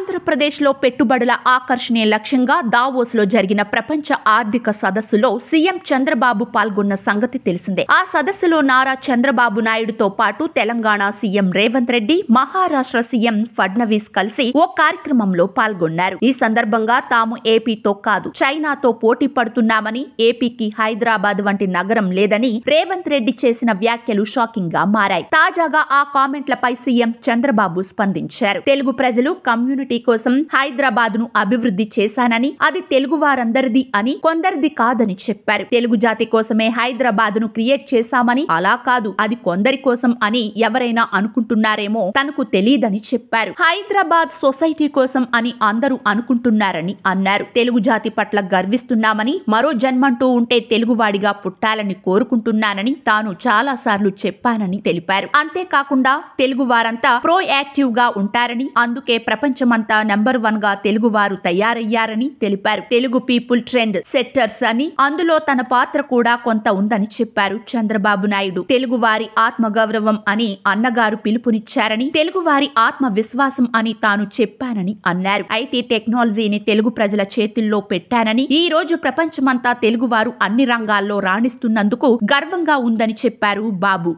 ఆంధ్రప్రదేశ్లో పెట్టుబడుల ఆకర్షణీయ లక్ష్యంగా దావోస్లో జరిగిన ప్రపంచ ఆర్థిక సదస్సులో సీఎం చంద్రబాబు పాల్గొన్న సంగతి తెలిసిందే. ఆ సదస్సులో నారా చంద్రబాబు నాయుడుతో పాటు తెలంగాణ సీఎం రేవంత్ రెడ్డి, మహారాష్ట్ర సీఎం ఫడ్నవీస్ కలిసి ఓ కార్యక్రమంలో పాల్గొన్నారు. ఈ సందర్భంగా తాము ఏపీతో కాదు, చైనాతో పోటీ పడుతున్నామని, ఏపీకి హైదరాబాద్ వంటి నగరం లేదని రేవంత్ రెడ్డి చేసిన వ్యాఖ్యలు షాకింగ్ గా మారాయి. తాజాగా ఆ కామెంట్లపై సీఎం చంద్రబాబు స్పందించారు. తెలుగు ప్రజలు కమ్యూనిటీ కోసం హైదరాబాద్ ను అభివృద్ధి చేశానని, అది తెలుగు వారందరిది అని, కొందరిది కాదని చెప్పారు. తెలుగు జాతి కోసమే హైదరాబాద్ ను క్రియేట్ చేశామని, అలా కాదు అది కొందరి కోసం అని ఎవరైనా అనుకుంటున్నారేమో, తనకు తెలీదని చెప్పారు. హైదరాబాద్ సొసైటీ కోసం అని అందరూ అనుకుంటున్నారని అన్నారు. తెలుగు జాతి పట్ల గర్విస్తున్నామని, మరో జన్మంటూ ఉంటే తెలుగువాడిగా పుట్టాలని కోరుకుంటున్నానని తాను చాలా సార్లు చెప్పానని తెలిపారు. అంతేకాకుండా తెలుగు వారంతా ప్రో యాక్టివ్ గా ఉంటారని, అందుకే ప్రపంచమంతా నెంబర్ 1 గా తెలుగు వారు తయారయ్యారని తెలిపారు. తెలుగు పీపుల్ ట్రెండ్ సెట్టర్స్ అని, అందులో తన పాత్ర కూడా కొంత ఉందని చెప్పారు చంద్రబాబు నాయుడు. తెలుగు వారి ఆత్మ గౌరవం అని అన్నగారు పిలుపునిచ్చారని, తెలుగు వారి ఆత్మ విశ్వాసం అని తాను చెప్పానని అన్నారు. ఐటీ టెక్నాలజీని తెలుగు ప్రజల చేతుల్లో పెట్టానని, ఈ రోజు ప్రపంచమంతా తెలుగు వారు అన్ని రంగాల్లో రాణిస్తున్నందుకు గర్వంగా ఉందని చెప్పారు బాబు.